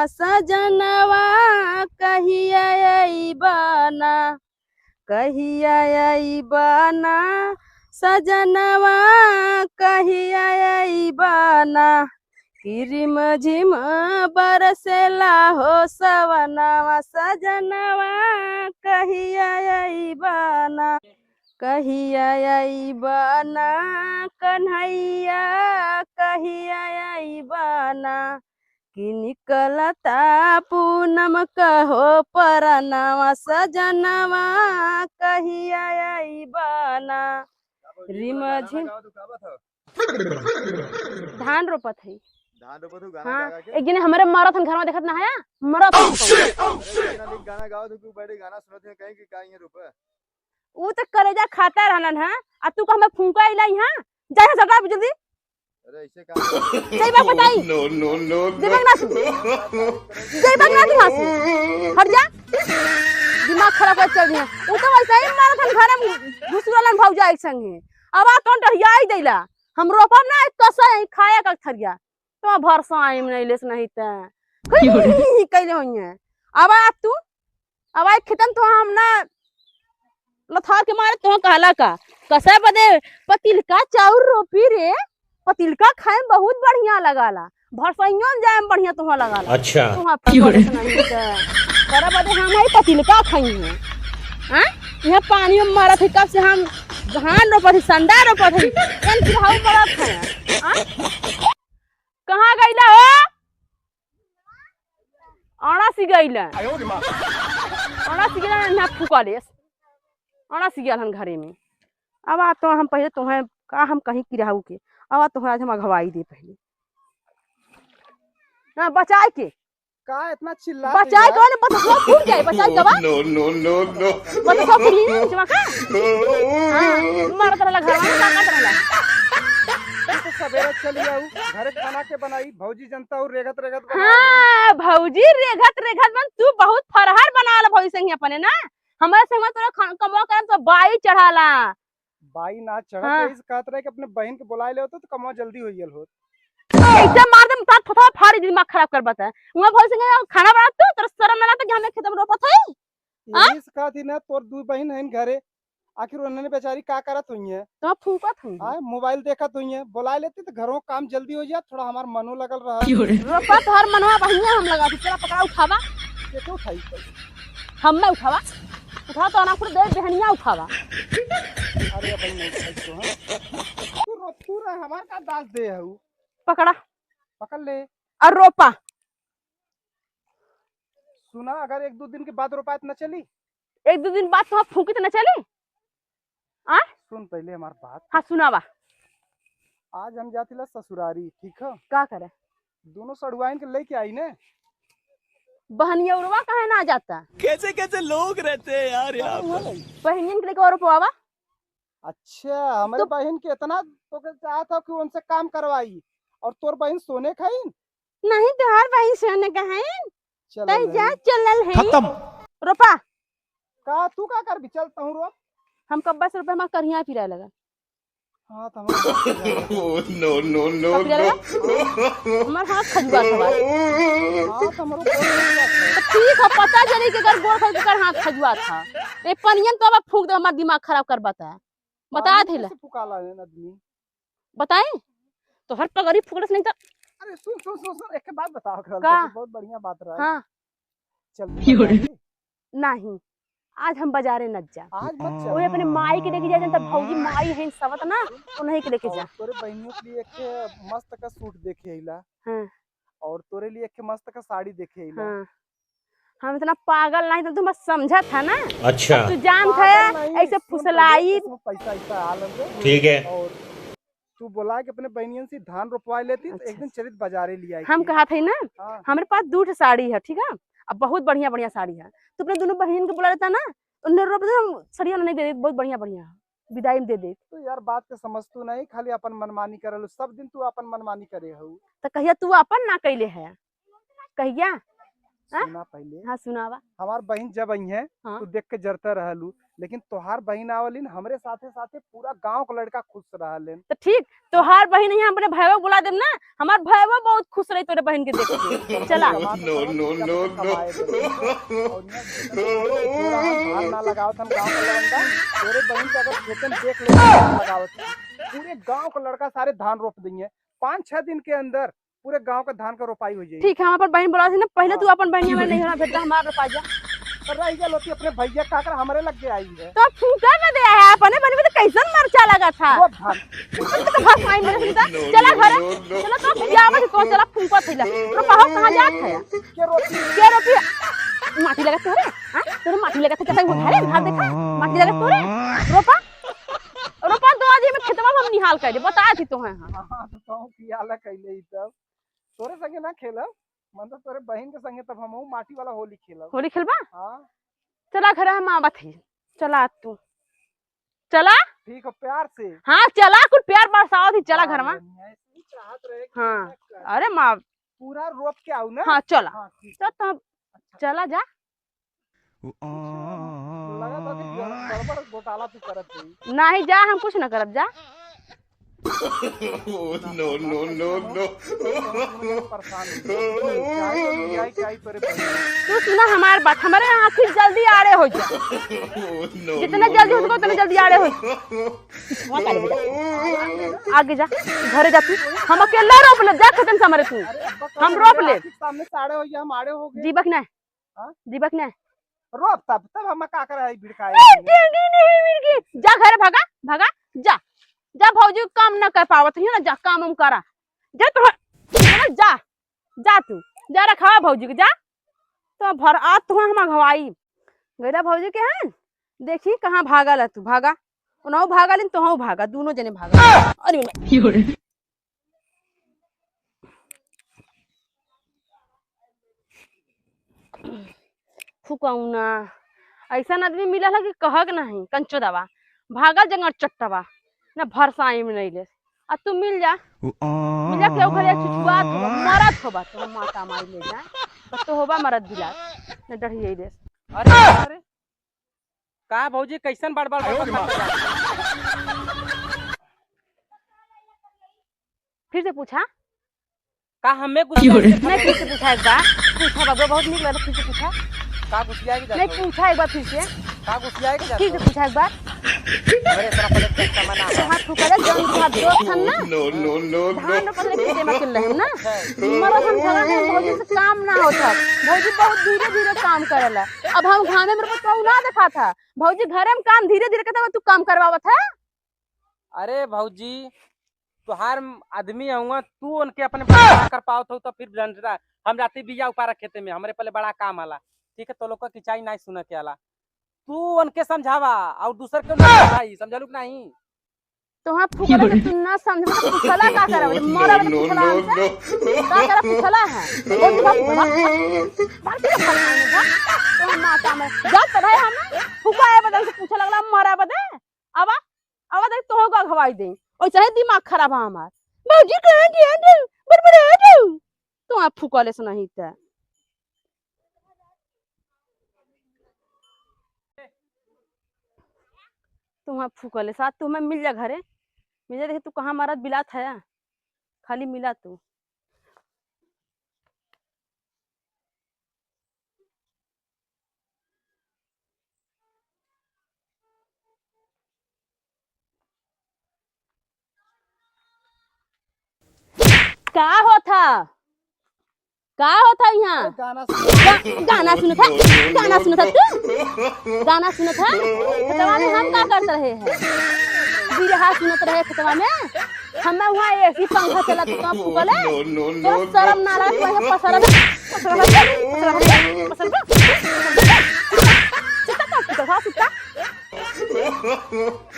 सजनवा कहिया अइबना कहिया अइबना सजनवा कहिया अइबना किरिम झिम बरसेला हो सवनवा सजनवा कहिया अइबना कहिया अइबना कन्हैया कहिया अइबना कि निकलता पूनम कहो परनवा सजनवा कहिया अइबना रिमझिम धान रोपत है। धान रोपत हो गाना हाँ गा के एक दिन हमारे मरत घर में देखत ना है मरत गाना गाओ तो बैठे गाना सुनत है कहीं कि का ये रोपे ऊ तो करेजा खाता रहलन है आ तू हमें फूंका इलाई हां जाए सटा जल्दी अरे ऐसे का सही बात बताई नो नो नो दिमाग ना तू सही बात ना तू हां हट जा दिमाग खराब कर चल दिया ऊ तो वैसे ही मरत घर में घुसुरलन भौजा एक संगे अब आ कौन डरिया ही देला हम रोपब ना कसा है खाया का थरिया तो भरसा आई नहीं लेस नहीं त कइले होइए अब आ तू अब आई खत्म तो हम ना लथार के मारे तो कहला का कसा बदे पतिलका चाउर रोपी रे पतिलका खाए में बहुत बढ़िया लगाला भरसइयों जाए में बढ़िया तुहा लगाला अच्छा तुहा करा बदे हम आई पतिलका खाई है हां यहां पानी में मारत है कब से हम धान रोपत है संडा रोपत है एन फिरहाउ पड़त है हां कहां गइला हो आना सी गइला आना सी गइला ना फुकालेस आना सी गइल हम घरे में अब आ तो हम पहले तोहे का हम कहीं किराहू के अब तो आज हम अगवाई दे पहले ना बचाए के का इतना चिल्ला बचाए कौन बता फूट जाए बचाए दवा नो नो नो नो बता सब फूट जमा का हां मार तरह घर में का तरह तो सवेरे चली आऊ घरे खाना के बनाई भौजी जनता और रेगत रेगत हां भौजी रेगत रेगत मन तू बहुत फरहर बनाल भौजी संग अपने ना हमारे संग तोरा कमवा करन तो बाई चढ़ाला बाई ना चढ़त इस कहत रहे कि अपने बहन के बुलाए ले होतो तो कमवा जल्दी होइल होत ऐसे मार दे तात फटा फाड़ी दिमाग खराब कर बता वहां भौजी संग खाना बना तू तेरा शर्म ना लगता कि हमें खेत में रोपत है यही से कहती ना तोर दू बहन है घरे आखिर उन्होंने बेचारी का करत हुई है तो फूकत हुई हां मोबाइल देखत हुई है बुला लेती तो घरों काम जल्दी हो जाए थोड़ा हमार मनो लगल रहा रोपत हर मनवा बहिया हम लगा तेरा पकड़ा उठावा के तो उठाई हम मैं उठावा उठा तो ना खुद दे बहनिया उठावा अरे भाई नहीं उठाई तो हां तू रोपू रहा हमार का दास दे है पकड़ा पकड़ ले और रोपा सुना अगर एक दो दिन के बाद रोपात न चली एक दो दिन बाद तो फूकी तो न चली आ सुन पहले हमार बात हाँ सुनावा आज हम जातिला ससुरारी ठीक है का करे दोनों सड़ुआइन के लेके आई ने बहनिया उड़वा कहे ना जाता कैसे कैसे लोग रहते हैं यार यहाँ बहनियन के लेके और रोपवा अच्छा हमारे बहन के इतना तो चाहता था कि उनसे काम करवाई और तोर बहन सोने खाई नहीं तो हर बहन सोने का है तई जा चलल है खत्म रोपा का तू का कर भी चलता हूं रो हम कब 10 रुपए में करिया पिराए लगा हां तो नो नो नो हमार हाथ खजुआ था हां तो हमरो ठीक है पता चली कि अगर गोड़ खज कर हाथ खजुआ था ए पनियन तो अब फूक दे हमार दिमाग खराब कर बता देला फुकाला है आदमी बताएं तो हर पगड़ी फुकड़स नहीं तो अरे सुन सुन सुन सुन एक बात बताओ का? बहुत बढ़िया बात रहा हां चल नहीं आज हम बाजारे न जा आज मत चल ओए अपने माई के लेके जा तब भौजी माई है सबत ना उन्हीं के लेके जा तोरे बहनियों के लिए एक मस्त का सूट देखे आइला हां और तोरे लिए एक मस्त का साड़ी देखे आइला हां हम इतना पागल नहीं तो तुम समझा था ना अच्छा तू जान था ऐसे फुसलाई पैसा ऐसा हाल ठीक है और तू बोला कि अपने बहनियन से धान रोपवा लेती तो एक दिन चलित बाजारे ले आई हम कहा थे ना हाँ। हमारे पास 2 साड़ी है ठीक है अब बहुत बढ़िया बढ़िया साड़ी है तो अपने दोनों बहन को बुला लेता ना उन्हें रोप हम साड़ियां नहीं दे दे बहुत बढ़िया बढ़िया विदाई में दे दे तो यार बात के समझ तू नहीं खाली अपन मनमानी करल सब दिन तू अपन मनमानी करे हो तो कहिया तू अपन ना कैले है कहिया सुना पहले हाँ सुनावा। हमार बहन जब आई है हाँ। तो देख के जरता रहलू, लेकिन तोहार बहन आवलिन हमरे साथे साथे पूरा गांव का लड़का खुश रहलन। तो ठीक, तोहार बहन यहाँ अपने भैया बुला देम ना, हमार भैया बहुत खुश रही तोरे बहन के देख के। चला No, no, no, no. धान ना लगावत हम गांव का लड़का, तेरे बहन के अगर खेतन देख ले लगावत पूरे गांव का लड़का सारे धान रोप देंगे। 5-6 दिन के अंदर पूरे गांव का धान का रोपाई हो जाएगी। ठीक है, हम अपन बहन बुला दी ना, पहले तू अपन बहन हमें नहीं होना भेजता, हमारा रोपा जा। पर रही गल होती अपने भैया काकर हमरे लग के आई है। तो फूका न दे है अपने बहन में तो कैसन मरचा लगा था। रोप धान तो भाग माई मेरे सुनता, चला घर चला तो जावा को चला फूका थैला रोपा हो कहां जात है के रोटी के रोपी माटी लगा तोरे। हां तोरे माटी लगा था, कैसा घरे घर देखा माटी लगा तोरे रोपा रोपा दो आदमी में खेतवा में हम निहाल कर दे बता थी तो है। हां हां तो कहूं कि आला कैले ई तब तोरे संगे ना खेलब, मतलब तोरे बहन के संगे तब हमहू माटी वाला होली खेलब। होली खेलबा। हां चला घर हम आवा थी, चला तू चला। ठीक है प्यार से। हाँ चला कुछ प्यार बरसाओ थी, चला घर में। ऐसे ही चाहत रहे कि हाँ अरे माँ पूरा रोप के आऊ ना। हाँ चला हाँ ठीक चल तो चला जा। लगा था कि गड़बड़ घोटाला तू करत रही। नहीं जा, हम कुछ न करब जा। No, no, no, no. परेशान हो जाए तोरे बहन। तू सुना हमारी बात, हमारे आखिर जल्दी आड़े हो जा, No, जितना जल्दी हो सको उतना जल्दी आड़े हो। आगे जा घरे जा तू, हम अकेला रोप ले जा खतन से मरे तू। हम रोप ले सामने साड़े हो गया हम आड़े हो गए। जीबक ना हाँ? जीबक ना रोप तब हम का कर आई भिड़काए। जा घरे भागा भागा जा जा, भौजी काम न कर पावत है ना, जा काम हम करा जा तो जा जा तू जा रखा भौजी के जा तो भर आ तू हम घवाई गैरा भौजी के हैं। देखी कहाँ भागल है तू, भागा उनहु भागल तो हूँ भागा, दोनों जने भागा। अरे फुकाउना ऐसा आदमी मिला है कि कहक नहीं कंचो दवा भागल जंगल चट्टवा ना भरसाई में नहीं ले। अब तू मिल जा क्यों घरे छुछुआ होगा मरद होगा तो माता माई ले जा तो होगा मरद दिला न डर यही दे। अरे अरे का भौजी कैसन बड़बड़ फिर से पूछा का हमें कुछ नहीं, फिर से पूछा एक बार पूछा बाबू बहुत निक लगा, फिर से पूछा का गुस्सियाएगी नहीं पूछा एक बार फिर से गुस्सियाएगी फिर से पूछा एक बार। अरे तेरा पहले सामान आ हाथ फुकले जन हाथ दो छन ना No, no, no, धान no. पकड़े खेते में चल रहे ना मरो हम भगा है भौजी से काम ना होता। भौजी बहुत धीरे धीरे काम करेला, अब हम घामे में तो ना देखा था भौजी घरे में काम धीरे धीरे करता तू काम करवावत है। अरे भौजी तुहार आदमी आऊंगा तू उनके अपने बड़ा कर पाओ तो फिर जनता हम जाते बिया उपारा खेते में हमारे पहले बड़ा काम आला। ठीक है तो लोग का किचाई नहीं सुना के आला, तू उनके समझावा और दूसर के भाई समझलू नहीं तो हां फुकले तू ना समझ में पूछला का करे मरा No, पूछला no, हमसे no. का करे पूछला है बोल बात के फलना तो माता में जात पढ़ाई हम फुकाए बदल से पूछा लगला मरा बदे अब देख तो होगा घवाई दे और चाहे दिमाग खराब है हमार भौजी कहां गया दे बड़बड़ा दे तो आप फुकले से नहीं था। तुम्हारा फूकले साथ तुम्हें मिल जा घरे मिल जा, देखे तू कहाँ मरद बिलात है खाली मिला तू। का होता यहाँ गाना सुना था तू गाना सुना था खतवा में हम का करते रहे हैं बिरहा सुनत रहे खतवा में हमें वहाँ ऐसी पंखा चला तो फुकले तो शर्म ना रहा कोई पसरल